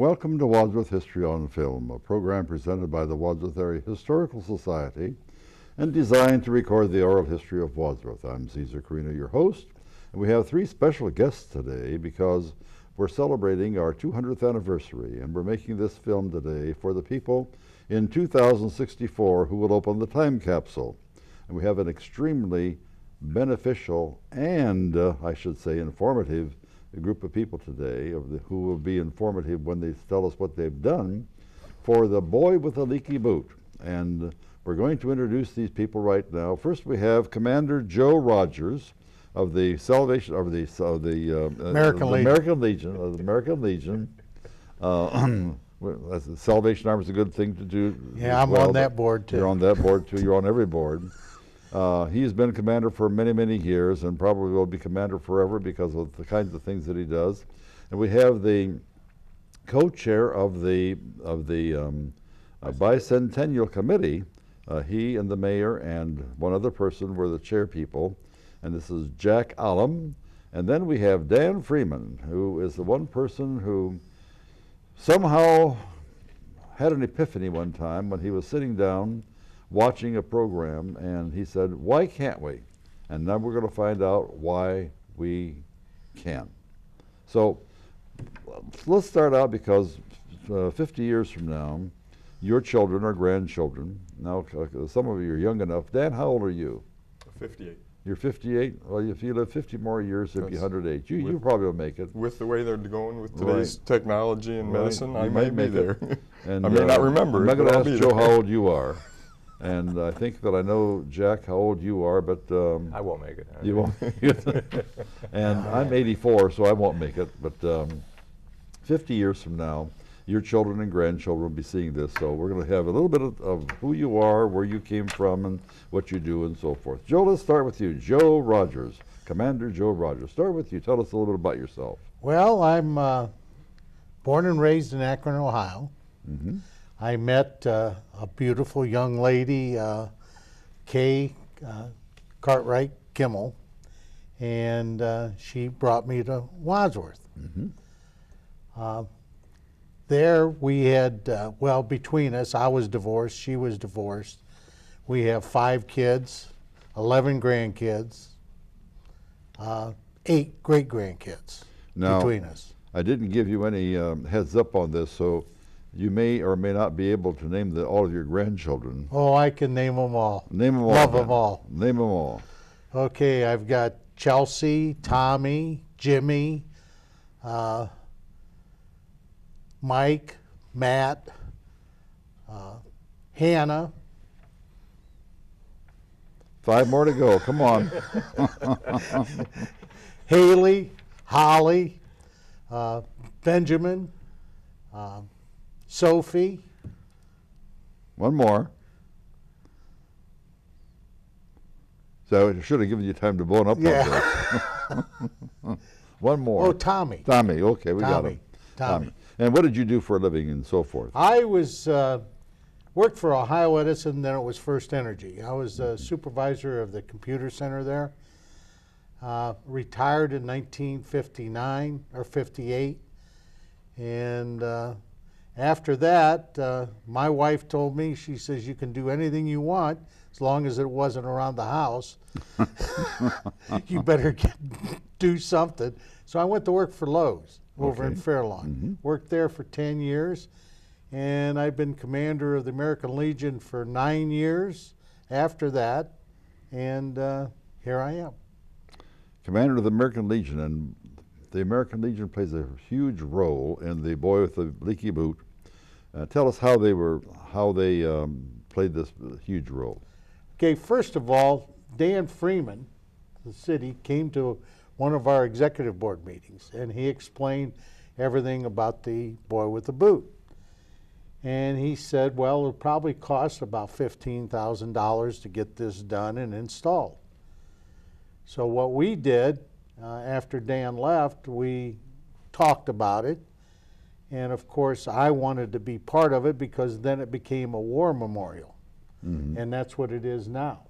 Welcome to Wadsworth History on Film, a program presented by the Wadsworth Area Historical Society and designed to record the oral history of Wadsworth. I'm Caesar Carino, your host, and we have three special guests today because we're celebrating our 200th anniversary, and we're making this film today for the people in 2064 who will open the time capsule. And we have an extremely beneficial and, I should say, informative group of people today who will be informative when they tell us what they've done for the boy with the leaky boot. And we're going to introduce these people right now. First, we have Commander Joe Rogers of the Salvation of the American Legion. The Salvation Army is a good thing to do. Yeah, I'm on that board too. You're on that board too. You're on every board. He's been commander for many, many years and probably will be commander forever because of the kinds of things that he does. And we have the co-chair of the Bicentennial Committee. He and the mayor and one other person were the chair people. And this is Jack Allam. And then we have Dan Freeman, who is the one person who somehow had an epiphany one time when he was sitting down watching a program, and he said, why can't we? And now we're going to find out why we can. So let's start out because 50 years from now, your children or grandchildren, now some of you are young enough. Dan, how old are you? 58. You're 58? Well, if you live 50 more years, you'll be 108. You probably will make it. With the way they're going with today's technology and medicine, I You might be there. And I may not remember I'm not it, going but to I'll ask be Joe there. how old you are. And I think that I know, Jack, how old you are, but I won't make it. you won't make it. And I'm 84, so I won't make it. But 50 years from now, your children and grandchildren will be seeing this. So we're going to have a little bit of who you are, where you came from, and what you do, and so forth. Joe, let's start with you. Joe Rogers, Commander Joe Rogers. Start with you. Tell us a little bit about yourself. Well, I'm born and raised in Akron, Ohio. Mm-hmm. I met a beautiful young lady, Kay Cartwright Kimmel, and she brought me to Wadsworth. Mm-hmm. There we had, well, between us, I was divorced, she was divorced. We have 5 kids, 11 grandkids, 8 great-grandkids between us. I didn't give you any heads up on this, so you may or may not be able to name all of your grandchildren. Oh, I can name them all. Name them all. Love then. them all. Name them all. Okay, I've got Chelsea, Tommy, Jimmy, Mike, Matt, Hannah. 5 more to go. Come on. Haley, Holly, Benjamin, Sophie. One more. So I should have given you time to bone up on this. One more. Oh, Tommy. Tommy. Okay, we got Tommy. him. Tommy. And what did you do for a living and so forth? I was worked for Ohio Edison, then it was First Energy. I was a supervisor of the computer center there. Retired in 1959 or 58, and after that, my wife told me, she says, you can do anything you want as long as it wasn't around the house. You better do something. So I went to work for Lowe's over in Fairlawn. Mm-hmm. Worked there for 10 years, and I've been commander of the American Legion for 9 years after that, and here I am. Commander of the American Legion, and the American Legion plays a huge role in the boy with the leaky boot. Tell us how they played this huge role. Okay, first of all, Dan Freeman, the city, came to one of our executive board meetings, and he explained everything about the boy with the boot. And he said, well, it'll probably cost about $15,000 to get this done and installed. So what we did, after Dan left, we talked about it. And of course, I wanted to be part of it because then it became a war memorial. Mm-hmm. And that's what it is now.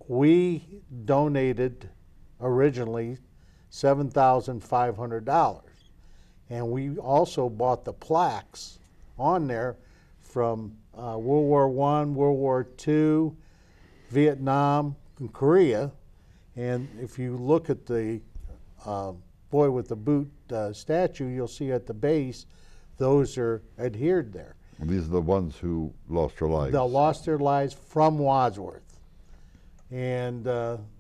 We donated originally $7,500. And we also bought the plaques on there from World War I, World War II, Vietnam, and Korea. And if you look at the boy with the boot statue, you'll see at the base, those are adhered there. And these are the ones who lost their lives. They lost their lives from Wadsworth. And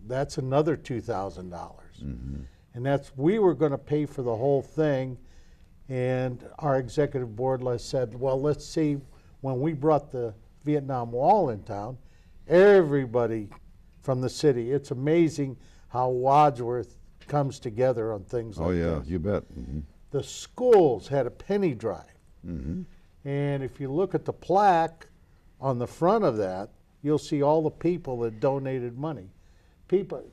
that's another $2,000. And we were going to pay for the whole thing. And our executive board said, well, let's see, when we brought the Vietnam Wall in town, everybody from the city, it's amazing how Wadsworth comes together on things like this. Oh yeah, you bet. The schools had a penny drive. And if you look at the plaque on the front of that, you'll see all the people that donated money.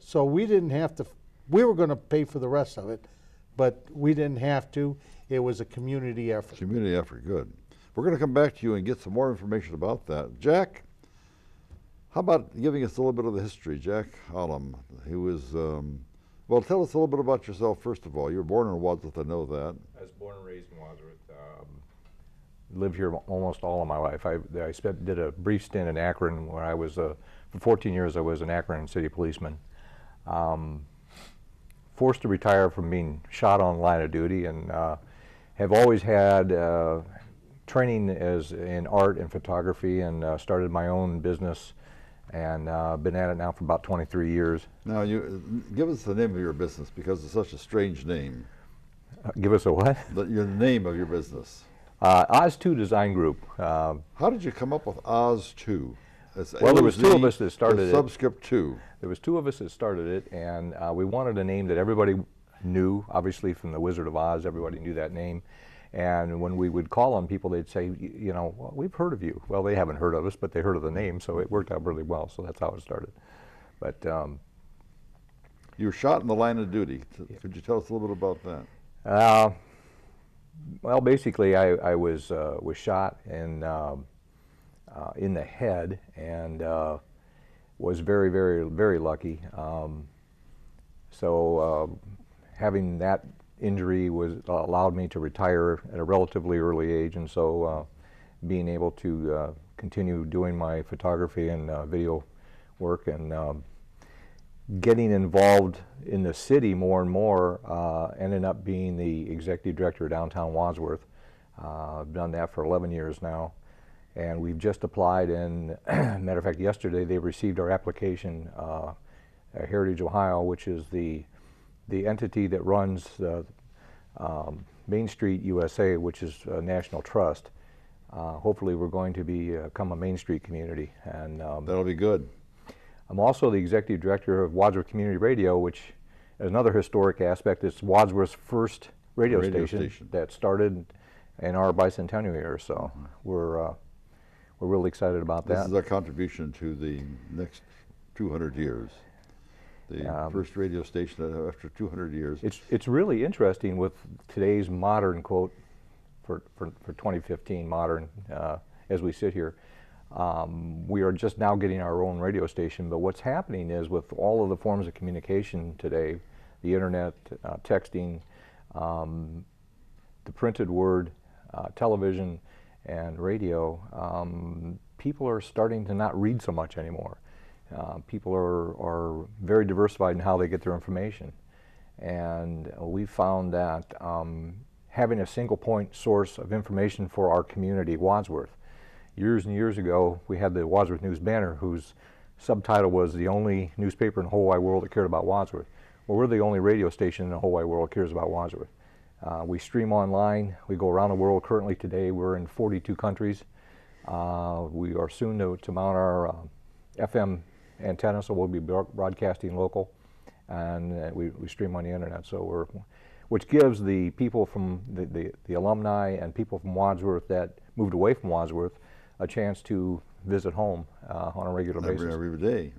So we didn't have to, we were going to pay for the rest of it, but we didn't have to. It was a community effort. Community effort, good. We're going to come back to you and get some more information about that. Jack, how about giving us a little bit of the history? Jack Olam, he was, well, tell us a little bit about yourself first of all. You were born in Wadsworth, I know that. I was born and raised in Wadsworth. Lived here almost all of my life. I did a brief stint in Akron where I was, for 14 years I was an Akron city policeman. Forced to retire from being shot on line of duty, and have always had training in art and photography, and started my own business, and been at it now for about 23 years. Now, give us the name of your business, because it's such a strange name. Give us a what? The name of your business. Oz 2 Design Group. How did you come up with Oz 2? Well, there was two of us that started it. Subscript 2. There was two of us that started it, and we wanted a name that everybody knew. Obviously, from the Wizard of Oz, everybody knew that name. And when we would call on people, they'd say, you know, well, we've heard of you. Well, they haven't heard of us, but they heard of the name, so it worked out really well. So that's how it started. But you were shot in the line of duty. Could you tell us a little bit about that? Well, basically, I was shot in the head, and was very, very, very lucky. So having that injury allowed me to retire at a relatively early age, and so being able to continue doing my photography and video work, and getting involved in the city more and more, ended up being the executive director of downtown Wadsworth. I've done that for 11 years now, and we've just applied, and matter of fact, yesterday they received our application. Heritage Ohio, which is the entity that runs Main Street USA, which is a national trust. Hopefully we're going to become a Main Street community, and that'll be good. I'm also the executive director of Wadsworth Community Radio, which is another historic aspect. It's Wadsworth's first radio station that started in our bicentennial year, so we're really excited about that. This is our contribution to the next 200 years. The first radio station after 200 years. It's really interesting with today's modern quote for 2015 modern as we sit here. We are just now getting our own radio station, but what's happening is with all of the forms of communication today, the internet, texting, the printed word, television, and radio, people are starting to not read so much anymore. People are very diversified in how they get their information, and we found that having a single point source of information for our community, Wadsworth. Years and years ago, we had the Wadsworth News Banner, whose subtitle was "The only newspaper in the whole wide world that cared about Wadsworth." Well, we're the only radio station in the whole wide world that cares about Wadsworth. We stream online. We go around the world. Currently today, we're in 42 countries. We are soon to mount our FM antenna, so we'll be broadcasting local, and we stream on the internet. So which gives the people from the alumni and people from Wadsworth that moved away from Wadsworth a chance to visit home on a regular basis. Every day.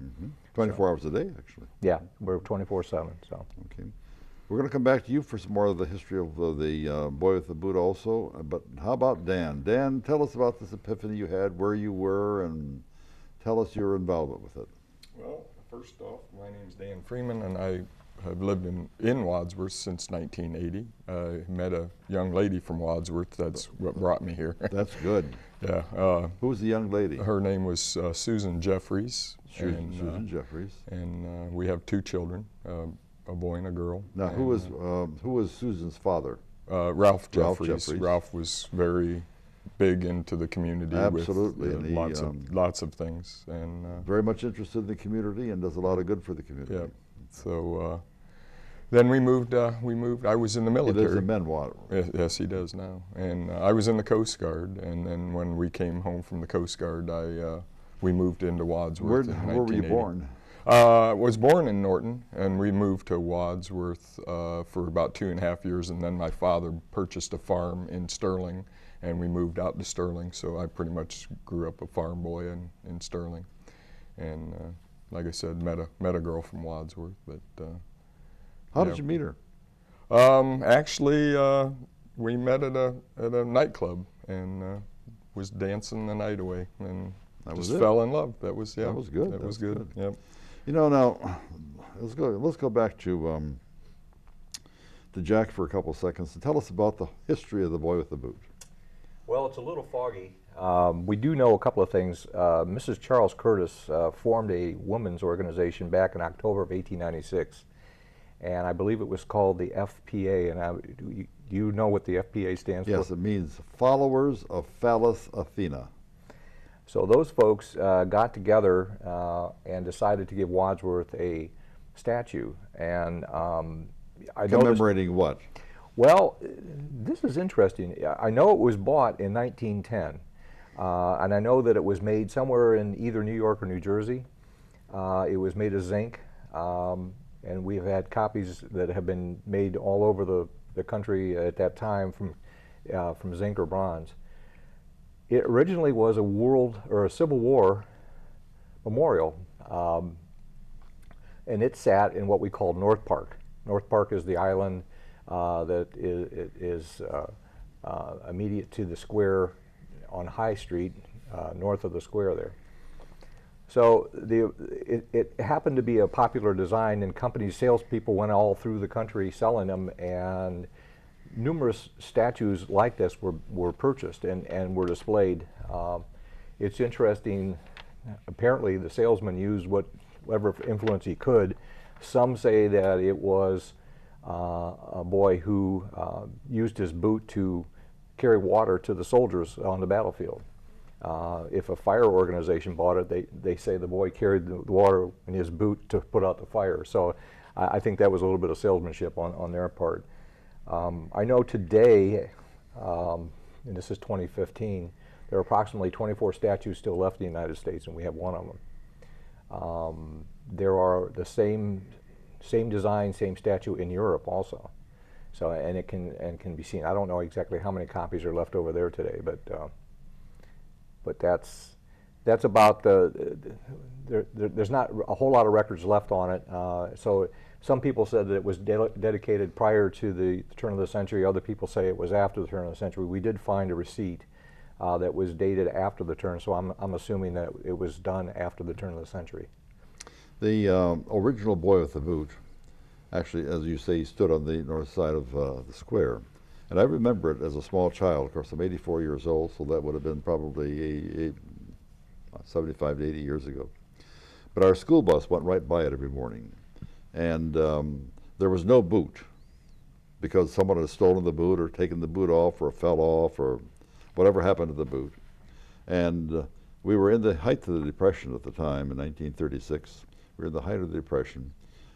24 hours a day, actually. Yeah, we're 24/7. So. Okay. We're going to come back to you for some more of the history of the boy with the boot also, but how about Dan? Dan, tell us about this epiphany you had, where you were, and tell us your involvement with it. Well, first off, my name is Dan Freeman, and I have lived in Wadsworth since 1980. I met a young lady from Wadsworth. That's what brought me here. That's good. Yeah. Who was the young lady? Her name was Susan Jeffries. Susan Jeffries. And we have 2 children, a boy and a girl. Now, who was Susan's father? Ralph Jeffries. Jeffries. Ralph was very big into the community. Absolutely. With lots of things. And very much interested in the community and does a lot of good for the community. yeah. So then we moved. I was in the military. He lives in Menwater. Yes, he does now. And I was in the Coast Guard. And then when we came home from the Coast Guard, we moved into Wadsworth. Where were you born? Was born in Norton, and we moved to Wadsworth for about 2.5 years, and then my father purchased a farm in Sterling, and we moved out to Sterling, so I pretty much grew up a farm boy in Sterling. And like I said, met a girl from Wadsworth. But how did you meet her? Actually, we met at a nightclub and was dancing the night away, and just fell in love. That was That was good. That was good. Yep. You know, now let's go back to Jack for a couple of seconds and tell us about the history of the boy with the boot. Well, it's a little foggy. We do know a couple of things. Mrs. Charles Curtis formed a women's organization back in October of 1896, and I believe it was called the FPA. And do you know what the FPA stands for? Yes, it means Followers of Phallus Athena. So those folks got together and decided to give Wadsworth a statue. And I commemorating what? Well, this is interesting. I know it was bought in 1910, and I know that it was made somewhere in either New York or New Jersey. It was made of zinc, and we've had copies that have been made all over the country at that time from zinc or bronze. It originally was a Civil War memorial, and it sat in what we call North Park. North Park is the island that is immediate to the square on High Street, north of the square there. So it happened to be a popular design, and companies' salespeople went all through the country selling them, and numerous statues like this were purchased and were displayed. It's interesting. Apparently, the salesman used whatever influence he could. Some say that it was a boy who used his boot to carry water to the soldiers on the battlefield. If a fire organization bought it, they say the boy carried the water in his boot to put out the fire. So I think that was a little bit of salesmanship on their part. I know today, and this is 2015, there are approximately 24 statues still left in the United States, and we have one of them. There are the same design, same statue in Europe also. So, and it can be seen. I don't know exactly how many copies are left over there today, but that's about there's not a whole lot of records left on it. So some people said that it was dedicated prior to the turn of the century. Other people say it was after the turn of the century. We did find a receipt that was dated after the turn, so I'm assuming that it was done after the turn of the century. The original boy with the boot, actually, as you say, he stood on the north side of the square. And I remember it as a small child. Of course, I'm 84 years old, so that would have been probably 75 to 80 years ago. But our school bus went right by it every morning. And there was no boot because someone had stolen the boot or taken the boot off or fell off or whatever happened to the boot. And we were in the height of the Depression at the time in 1936. We were in the height of the Depression.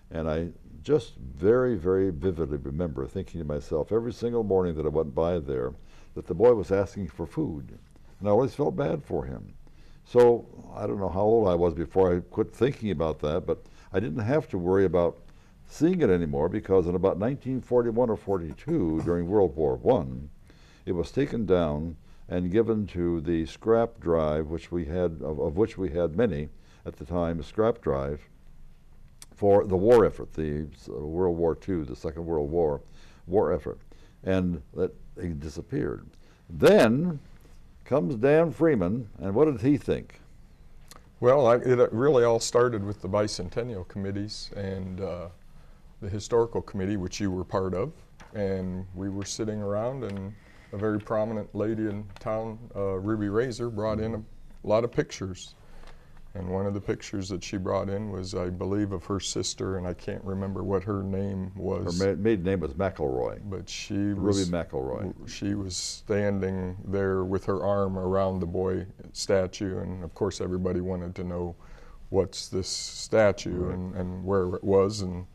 And I just very, very vividly remember thinking to myself every single morning that I went by there that the boy was asking for food. And I always felt bad for him. So I don't know how old I was before I quit thinking about that, but I didn't have to worry about seeing it anymore because in about 1941 or 42, during World War I, it was taken down and given to the scrap drive, which we had, of which we had many at the time, a scrap drive for the war effort, the World War II, the Second World War effort, and that it disappeared. Then comes Dan Freeman, and what did he think? Well, it really all started with the Bicentennial committees, and the historical committee, which you were part of, and we were sitting around, and a very prominent lady in town, Ruby Razor, brought in a lot of pictures. And one of the pictures that she brought in was, I believe, of her sister, and I can't remember what her name was. Her maiden name was McElroy. But she Ruby McElroy. She was standing there with her arm around the boy statue, and of course everybody wanted to know what's this statue, right, and where it was, and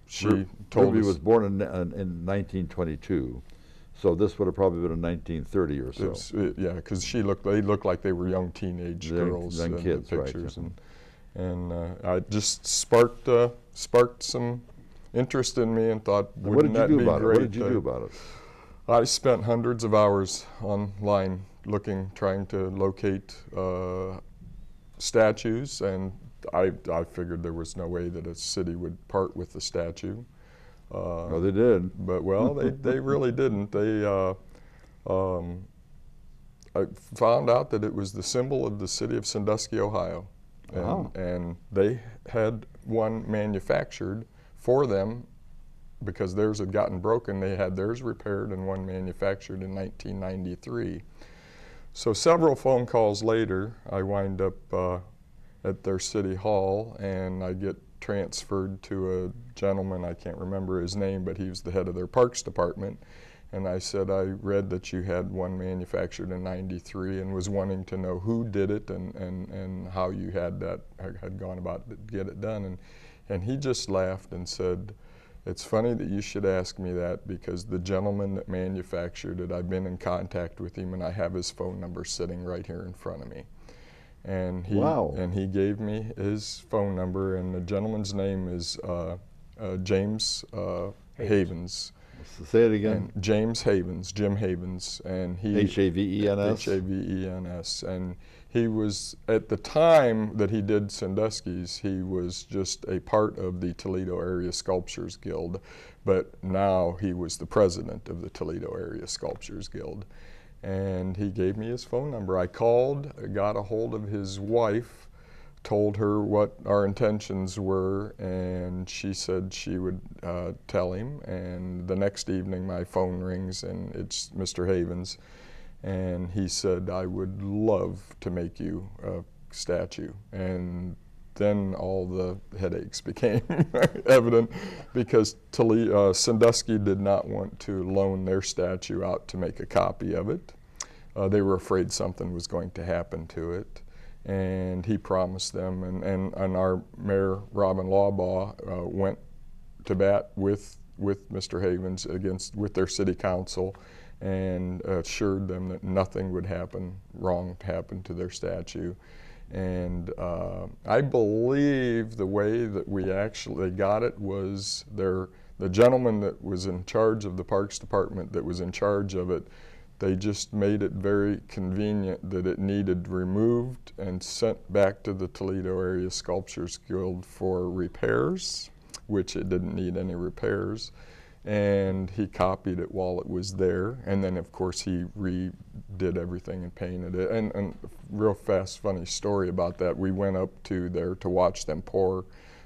she told Ruby us. was born in 1922. So this would have probably been in 1930 or so. Yeah, because they looked like they were young teenage girls young in kids, the pictures, right. and I just sparked some interest in me and thought, wouldn't that be great? What did you do about it? I spent hundreds of hours online trying to locate statues, and I figured there was no way that a city would part with the statue. No, they did. But, well, they really didn't. I found out that it was the symbol of the city of Sandusky, Ohio. And they had one manufactured for them because theirs had gotten broken. They had theirs repaired and one manufactured in 1993. So several phone calls later, I wind up at their city hall, and I get transferred to a gentleman, I can't remember his name, but he was the head of their parks department. And I said, I read that you had one manufactured in '93 and was wanting to know who did it and how you had gone about to get it done. And he just laughed and said, it's funny that you should ask me that, because the gentleman that manufactured it, I've been in contact with him, and I have his phone number sitting right here in front of me. And he gave me his phone number, and the gentleman's name is James Havens. Say it again. And James Havens, Jim Havens, and he Havens. Havens, and he was, at the time that he did Sandusky's, he was just a part of the Toledo Area Sculptures Guild, but now he was the president of the Toledo Area Sculptures Guild. And he gave me his phone number. I called, got a hold of his wife, told her what our intentions were, and she said she would tell him. And the next evening my phone rings, and it's Mr. Havens, and he said, I would love to make you a statue. And then all the headaches became evident, because Sandusky did not want to loan their statue out to make a copy of it. They were afraid something was going to happen to it. And he promised them, and our Mayor, Robin Lawbaugh, went to bat with Mr. Havens with their city council, and assured them that nothing would wrong happen to their statue. And I believe the way that we actually got it was the gentleman that was in charge of the Parks Department, that was in charge of it, they just made it very convenient that it needed removed and sent back to the Toledo Area Sculptures Guild for repairs, which it didn't need any repairs. And he copied it while it was there, and then of course he redid everything and painted it. And real fast, funny story about that, we went up to there to watch them pour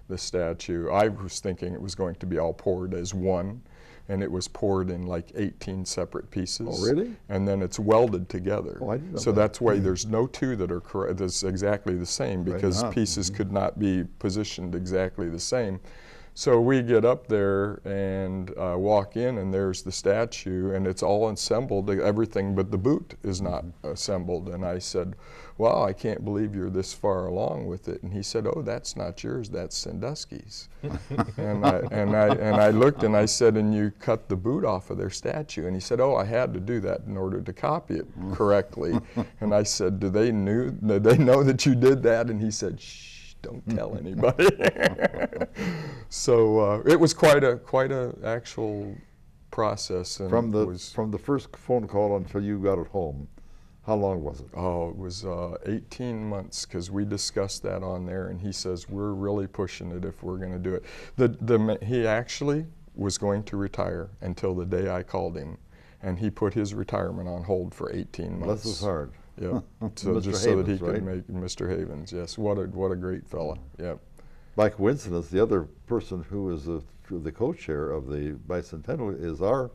the statue. I was thinking it was going to be all poured as one, and it was poured in like 18 separate pieces. Oh, really? And then it's welded together. Oh, I didn't know so that. That's why there's no two that are correct, that's exactly the same, because pieces could not be positioned exactly the same. So we get up there and walk in, and there's the statue, and it's all assembled, everything but the boot is not assembled. And I said, wow, I can't believe you're this far along with it. And he said, oh, that's not yours, that's Sandusky's. and I looked and I said, and you cut the boot off of their statue? And he said, oh, I had to do that in order to copy it correctly. And I said, do they know that you did that? And he said, shh. Don't tell anybody. So it was quite a actual process. And from the first phone call until you got it home, how long was it? Oh, it was 18 months, because we discussed that on there, and he says we're really pushing it if we're going to do it. He actually was going to retire until the day I called him, and he put his retirement on hold for 18 months. Bless his heart. Yeah, so just so that he could make Mr. Havens. Yes, what a great fella. Yep. by coincidence, the other person who is the co-chair of the Bicentennial is our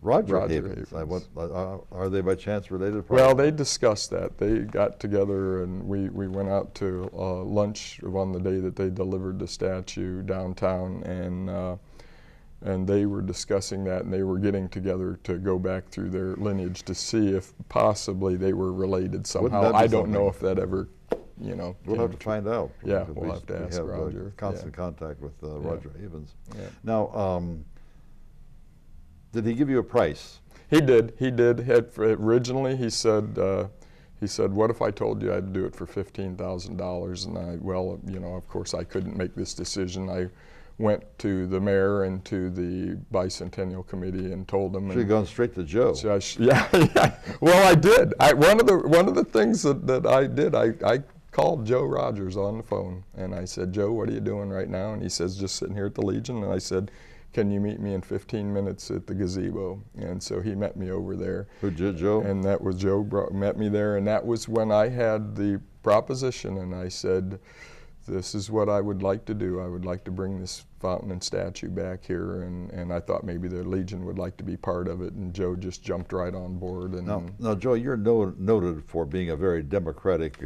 Roger Havens. Are they by chance related? Well, they discussed that. They got together and we went out to lunch on the day that they delivered the statue downtown, and they were discussing that, and they were getting together to go back through their lineage to see if possibly they were related somehow. I don't know if that ever, you know. We'll have to find out. Yeah, we'll have to ask Roger. We have constant contact with Roger Havens. Yeah. Now, did he give you a price? He did. He did. Originally, he said, "What if I told you I'd do it for $15,000?" And well, you know, of course, I couldn't make this decision. I went to the mayor and to the Bicentennial committee and told them. Should have gone straight to Joe. So yeah. Well, I did. One of the things that I did, I called Joe Rogers on the phone, and I said, "Joe, what are you doing right now?" And he says, "Just sitting here at the Legion." And I said, "Can you meet me in 15 minutes at the gazebo?" And so he met me over there. Who did, Joe? And that was Joe met me there, and that was when I had the proposition, and I said, "This is what I would like to do. I would like to bring this fountain and statue back here," and I thought maybe the Legion would like to be part of it, and Joe just jumped right on board. And now, Joe, you're noted for being a very democratic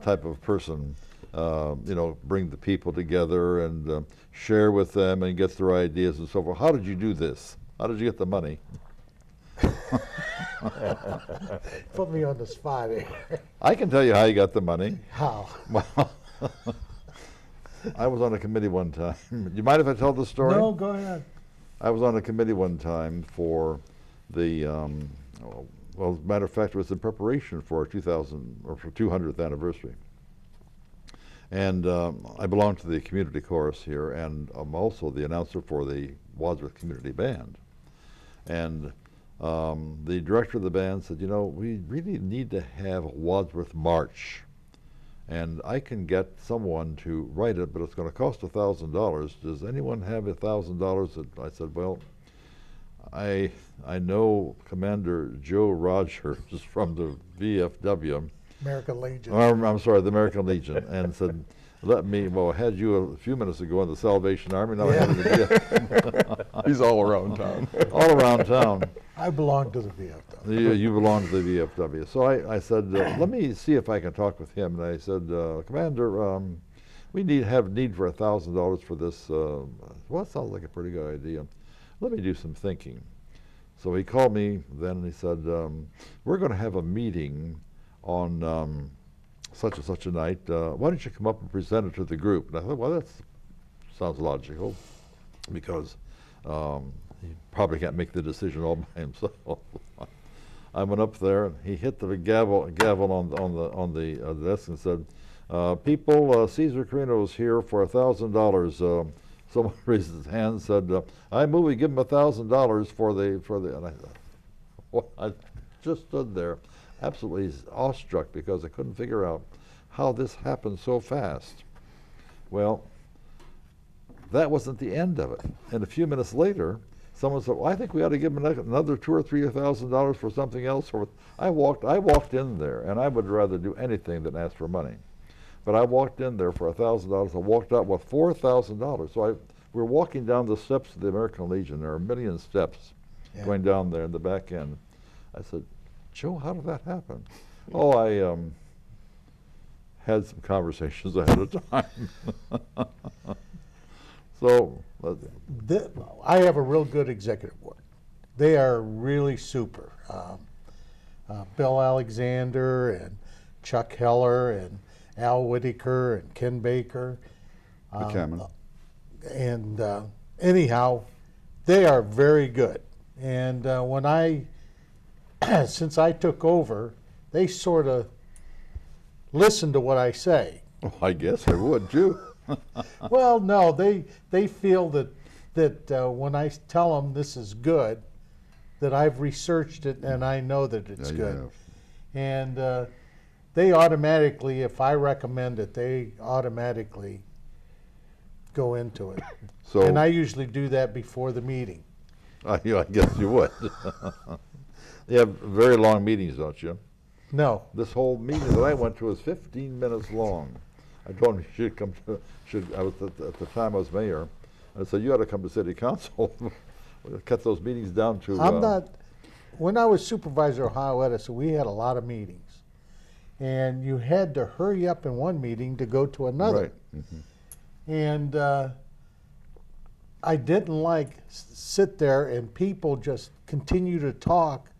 type of person. You know, bring the people together and share with them and get their ideas and so forth. How did you do this? How did you get the money? Put me on the spot here. I can tell you how you got the money. How? Well, I was on a committee one time. You mind if I tell the story? No, go ahead. I was on a committee one time for the, well, as a matter of fact, it was in preparation for 200th anniversary. And I belong to the community chorus here, and I'm also the announcer for the Wadsworth Community Band. And the director of the band said, "You know, we really need to have a Wadsworth March. And I can get someone to write it, but it's going to cost $1,000. Does anyone have $1,000? I said, "Well, I know Commander Joe Rogers from the VFW. American Legion. I'm sorry, the American Legion," and said, "Let me." Well, I had you a few minutes ago in the Salvation Army. Now I have the he's all around town. all around town. I belong to the VFW. You belong to the VFW. So I said, "Let me see if I can talk with him." And I said, "Commander, we have need for $1,000 for this." Well, that sounds like a pretty good idea. Let me do some thinking. So he called me then and he said, "We're going to have a meeting on such and such a night. Why don't you come up and present it to the group?" And I thought, well, that sounds logical, because he probably can't make the decision all by himself. I went up there and he hit the gavel on the desk and said, "People, Caesar Carino is here for $1,000. Someone raised his hand and said, "I move we give him $1,000 for the." And I thought, well, I just stood there, absolutely awestruck, because I couldn't figure out how this happened so fast. Well, that wasn't the end of it. And a few minutes later, someone said, "Well, I think we ought to give him another $2,000 or $3,000 for something else." I walked in there, and I would rather do anything than ask for money. But I walked in there for $1,000. I walked out with $4,000. So we're walking down the steps of the American Legion. There are a million steps going down there in the back end. I said, "Joe, how did that happen?" "Oh, I had some conversations ahead of time." So I have a real good executive board. They are really super. Bill Alexander and Chuck Heller and Al Whitaker and Ken Baker. And anyhow, they are very good. And since I took over, they sort of listen to what I say. Oh, I guess I would too. Well, no, they feel that when I tell them this is good, that I've researched it and I know that it's good. And they automatically, if I recommend it, they automatically go into it. So, and I usually do that before the meeting. I guess you would. You have very long meetings, don't you? No. This whole meeting that I went to was 15 minutes long. I told him he should come to, I was at the time I was mayor. I said, you ought to come to city council. Cut those meetings down to. I'm not, when I was supervisor of Ohio Edison, we had a lot of meetings. And you had to hurry up in one meeting to go to another. Right. Mm-hmm. And I didn't like sit there and people just continue to talk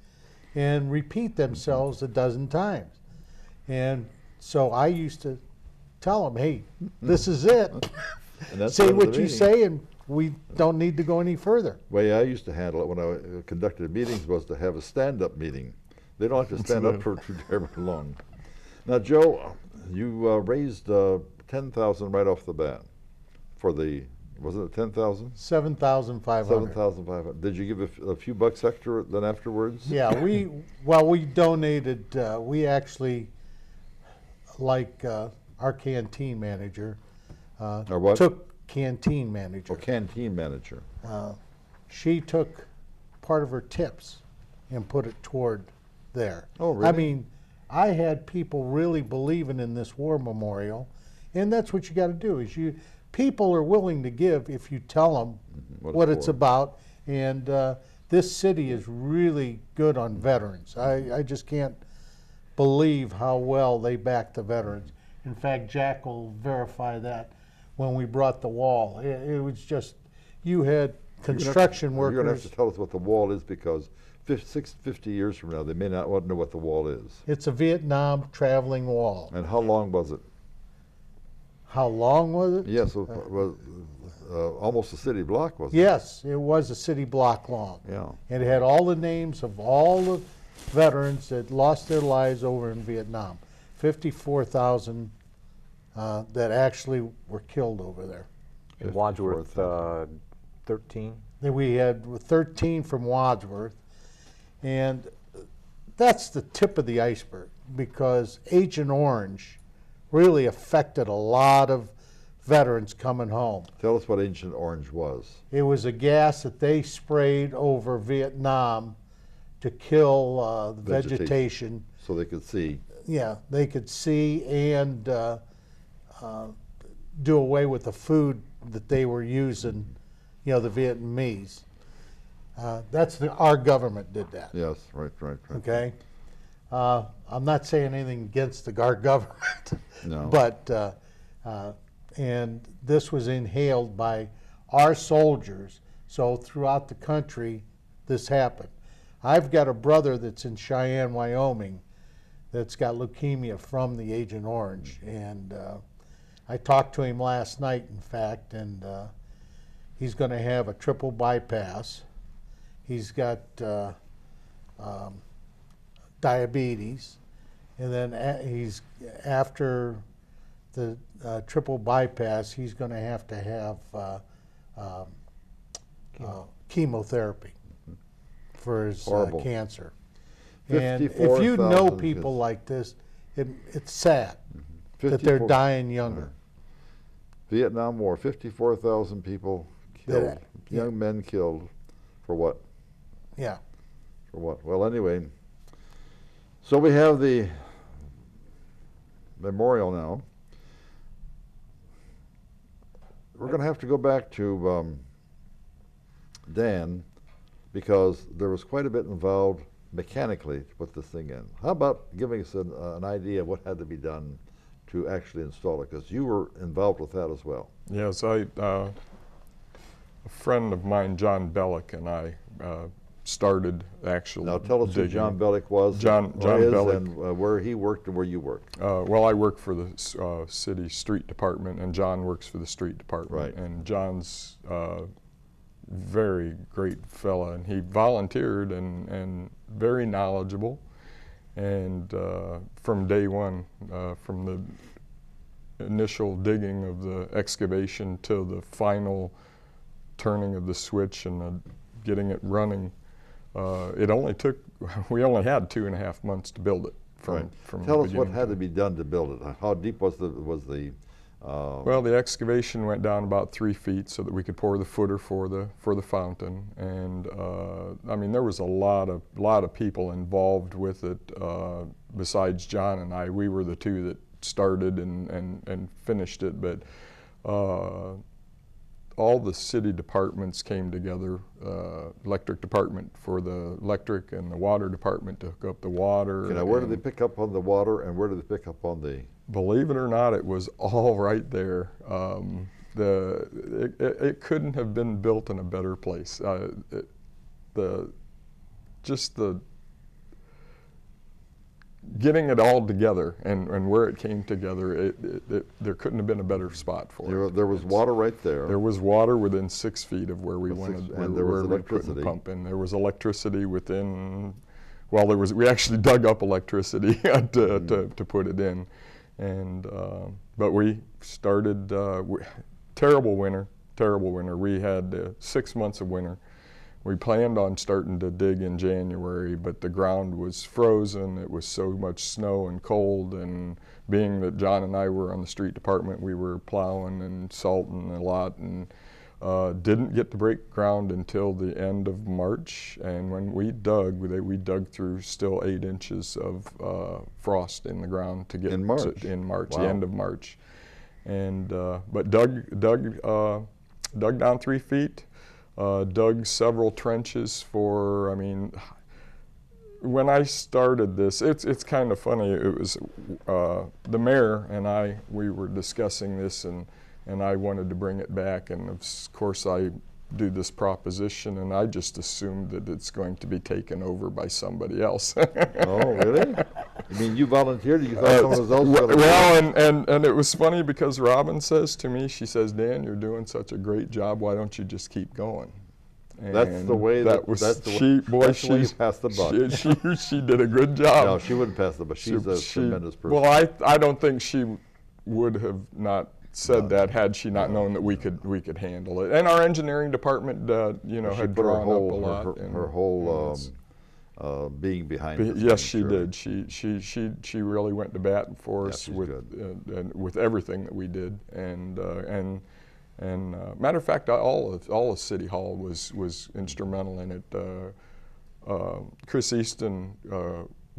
and repeat themselves a dozen times. And so I used to tell them, hey, this is it. And that's Say part of the what you meeting. say and we don't need to go any further. The way I used to handle it when I conducted meetings was to have a stand-up meeting. They don't have to stand up for too terribly long. Now, Joe, you raised 10,000 right off the bat for the, wasn't it 10,000? 7,500. 7,500. Did you give a few bucks extra then afterwards? Yeah, we donated, we actually, like our canteen manager, Or what? took canteen manager. Or canteen manager. She took part of her tips and put it toward there. Oh, really? I mean, I had people really believing in this war memorial, and that's what you got to do. Is people are willing to give if you tell them what it's for. about. And this city is really good on veterans. I just can't believe how well they back the veterans. In fact, Jack will verify that when we brought the wall. It was just, you had construction workers. You're going to have to tell us what the wall is because 50 years from now, they may not want to know what the wall is. It's a Vietnam traveling wall. And how long was it? How long was it? Yes, it was almost a city block, wasn't it? Yes, it was a city block long. Yeah. And it had all the names of all the veterans that lost their lives over in Vietnam. 54,000 that actually were killed over there. In Wadsworth, 13. Then we had 13 from Wadsworth. And that's the tip of the iceberg because Agent Orange really affected a lot of veterans coming home. Tell us what Agent Orange was. It was a gas that they sprayed over Vietnam to kill the vegetation. So they could see. Yeah, they could see and do away with the food that they were using, you know, the Vietnamese. Our government did that. Yes, right. Okay? I'm not saying anything against our government. No. But, and this was inhaled by our soldiers. So throughout the country, this happened. I've got a brother that's in Cheyenne, Wyoming, that's got leukemia from the Agent Orange. And I talked to him last night, in fact, and he's going to have a triple bypass. He's got diabetes, and then he's after the triple bypass, he's going to have chemotherapy for his cancer. And if you know people like this, it's sad that they're dying younger. Vietnam War, 54,000 people killed, young men killed, for what? Yeah. For what? Well, anyway, so we have the memorial now. We're going to have to go back to Dan because there was quite a bit involved mechanically to put this thing in. How about giving us an idea of what had to be done to actually install it? Because you were involved with that as well. Yes, a friend of mine, John Bellick, and I started actually. Now tell us who John Bellick was. John Bellick. And where he worked and where you worked. Well, I work for the city street department, and John works for the street department. Right. And John's very great fella, and he volunteered and very knowledgeable. And from day one, from the initial digging of the excavation till the final turning of the switch and getting it running, it only took, we only had 2.5 months to build it. From Tell us what had to be done to build it. How deep was the well, the excavation went down about 3 feet so that we could pour the footer for the fountain, and I mean there was a lot of people involved with it. Besides John and I, we were the two that started and finished it, but all the city departments came together, electric department for the electric and the water department to hook up the water. Now, where did they pick up on the water and where did they pick up on the? Believe it or not, it was all right there. It couldn't have been built in a better place. Getting it all together and where it came together, there couldn't have been a better spot for it. There was water right there. There was water within 6 feet of where we wanted, and there was where we put the electricity. pump in. There was electricity within, well, we actually dug up electricity to put it in. And, but we started, terrible winter. We had 6 months of winter. We planned on starting to dig in January, but the ground was frozen. It was so much snow and cold, and being that John and I were on the street department, we were plowing and salting a lot, and didn't get to break ground until the end of March. And when we dug through still 8 inches of frost in the ground to get in March. Wow. The end of March, and but dug down 3 feet. Dug several trenches for, I mean, when I started this, it's kind of funny. It was the mayor and we were discussing this, and I wanted to bring it back, and of course I do this proposition, and I just assumed that it's going to be taken over by somebody else. Oh, really? You mean you volunteered? You thought someone else was going to? Well, and it was funny because Robin says to me, she says, "Dan, you're doing such a great job. Why don't you just keep going?" And that's the way she passed the buck. She did a good job. No, she wouldn't pass the buck. She's a tremendous person. Well, I don't think she would have not said that had she not known that we could handle it. And our engineering department, had drawn up a lot. Her whole being behind it. Yes, she did. She really went to bat for us with everything that we did. And matter of fact, all of City Hall was instrumental in it. Chris Easton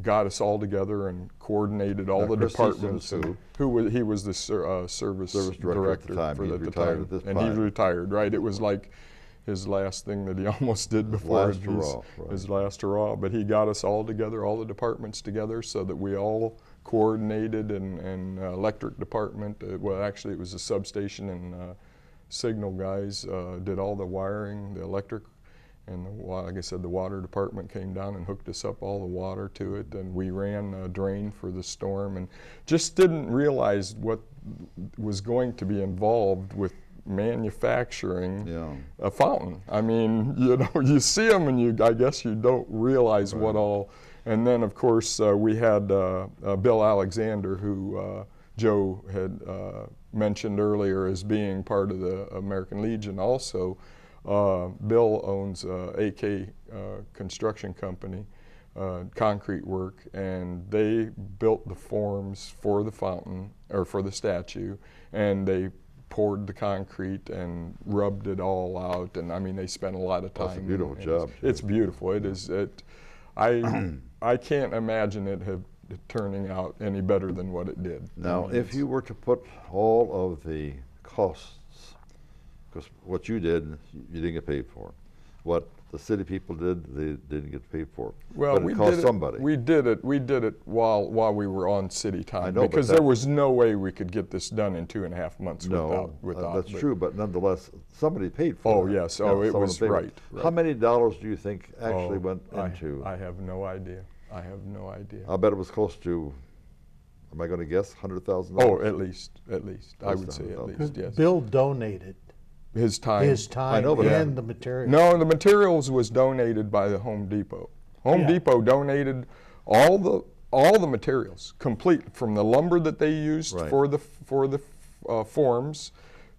got us all together and coordinated all the departments. He was the service director at the time. For He's the retired time, at this and time. he retired. Right, it was like his last thing that he almost did before his last hurrah. But he got us all together, all the departments together, so that we all coordinated. And electric department, well, actually, it was a substation and signal guys did all the wiring, the electric. And like I said, the water department came down and hooked us up all the water to it, and we ran a drain for the storm, and just didn't realize what was going to be involved with manufacturing a fountain. I mean, you see them and I guess you don't realize what all. And then of course we had Bill Alexander, who Joe had mentioned earlier as being part of the American Legion also. Bill owns AK Construction Company, concrete work, and they built the forms for the fountain, or for the statue, and they poured the concrete and rubbed it all out, and I mean they spent a lot of time. That's a beautiful job. It's beautiful. It is. I can't imagine it turning out any better than what it did. Now, if you were to put all of the costs, because what you did, you didn't get paid for. What the city people did, they didn't get paid for. Well, but it cost somebody. We did it while we were on city time. I know, because there was no way we could get this done in 2.5 months without. That's true, but nonetheless, somebody paid for it. Oh yes, it was right. How many dollars do you think actually went into? I have no idea. I have no idea. I'll bet it was close to, am I going to guess, $100,000? Oh, at least. I would say at least, yes. Bill donated his time. I know, and the materials. No, the materials was donated by the Home Depot. Home Depot donated all the materials, complete, from the lumber that they used for the forms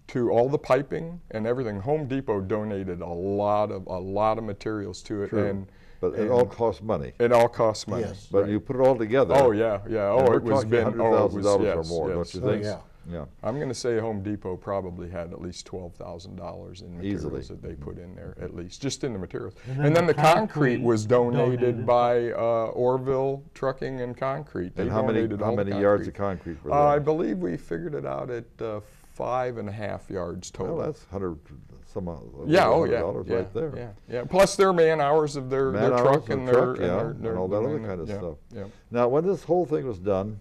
to all the piping and everything. Home Depot donated a lot of materials to it. True. But it all costs money. It all costs money. Yes. But you put it all together. Oh yeah. Oh, we're it was talking $100,000 or more, don't you think? Yeah. Yeah. I'm going to say Home Depot probably had at least $12,000 in materials Easily. that they put in there, at least, just in the materials. And And then then the the concrete concrete was donated donated. by Orville Trucking and Concrete. They And how donated all many the yards of concrete. concrete were I there? believe we figured it out at 5.5 yards total. Well, that's 100 some Yeah, oh $100 yeah, yeah, right there. yeah, yeah. Plus their man hours of their Man hours truck of and the truck, their, yeah, and their, and all that their other man- kind of yeah, stuff. Yeah. Now, when this whole thing was done,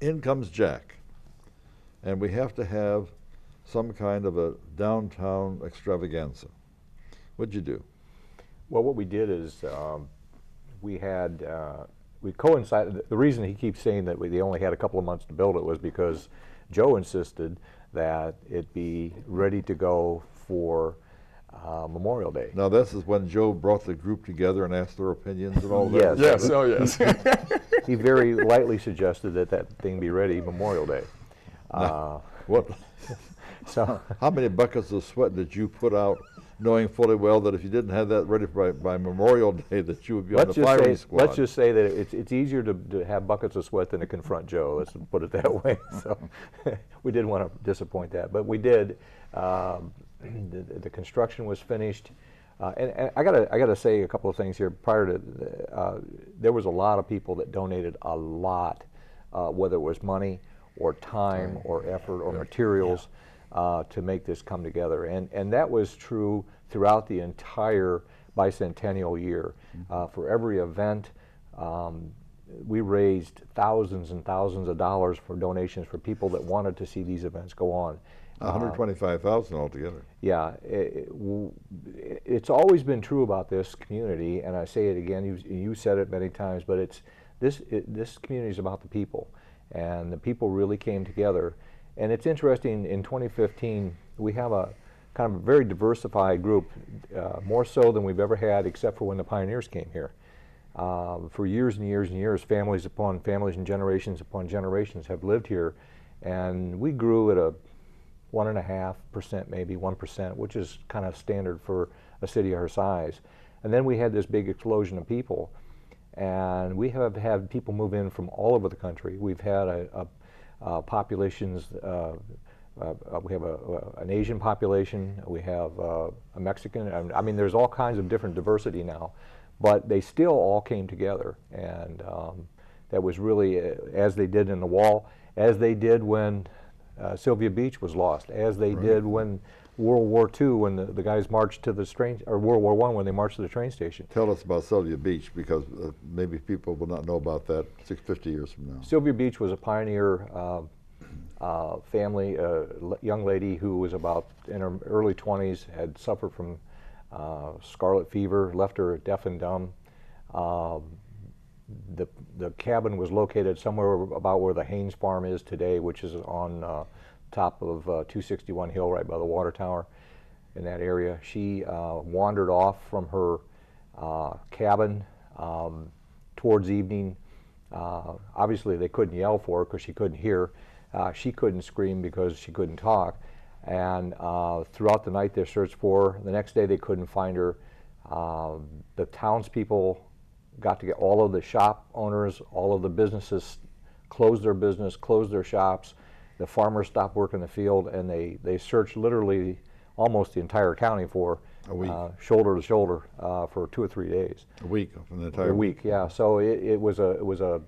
in comes Jack, and we have to have some kind of a downtown extravaganza. What'd you do? Well, what we did is we coincided. The reason he keeps saying that they only had a couple of months to build it was because Joe insisted that it be ready to go for Memorial Day. Now, this is when Joe brought the group together and asked their opinions and all that. Yes. Yes, oh yes. He very lightly suggested that that thing be ready Memorial Day. What? So How many buckets of sweat did you put out, knowing fully well that if you didn't have that ready by Memorial Day, that you would be on the firing squad? let's just say that it's easier to have buckets of sweat than to confront Joe. Let's put it that way. So we didn't want to disappoint that, but we did. The construction was finished, and I gotta say a couple of things here. Prior to there was a lot of people that donated a lot, whether it was money or time or effort or materials. To make this come together, and that was true throughout the entire bicentennial year. For every event, we raised thousands and thousands of dollars for donations for people that wanted to see these events go on. 125,000 altogether. Yeah, it's always been true about this community, and I say it again. You said it many times, but this community is about the people, and the people really came together. And it's interesting, in 2015, we have a kind of a very diversified group, more so than we've ever had, except for when the pioneers came here. For years and years and years, families upon families and generations upon generations have lived here, and we grew at a 1.5%, maybe 1%, which is kind of standard for a city our size. And then we had this big explosion of people, and we have had people move in from all over the country. We've had populations. We have an Asian population. We have a Mexican. I mean, there's all kinds of different diversity now, but they still all came together, and that was really as they did in the wall, as they did when Sylvia Beach was lost, as they did when World War II, when the guys marched to the train, or World War I when they marched to the train station. Tell us about Sylvia Beach, because maybe people will not know about that 50 years from now. Sylvia Beach was a pioneer family, a young lady who was about in her early 20s, had suffered from scarlet fever, left her deaf and dumb. The cabin was located somewhere about where the Haynes farm is today, which is on top of 261 Hill, right by the water tower in that area. She wandered off from her cabin towards evening. Obviously they couldn't yell for her because she couldn't hear. She couldn't scream because she couldn't talk. And throughout the night they searched for her. The next day they couldn't find her. The townspeople got to get all of the shop owners, all of the businesses closed their business, closed their shops. The farmers stopped working the field, and they searched literally almost the entire county for A week. Shoulder to shoulder for 2 or 3 days. A week, an entire A week, yeah. So it was a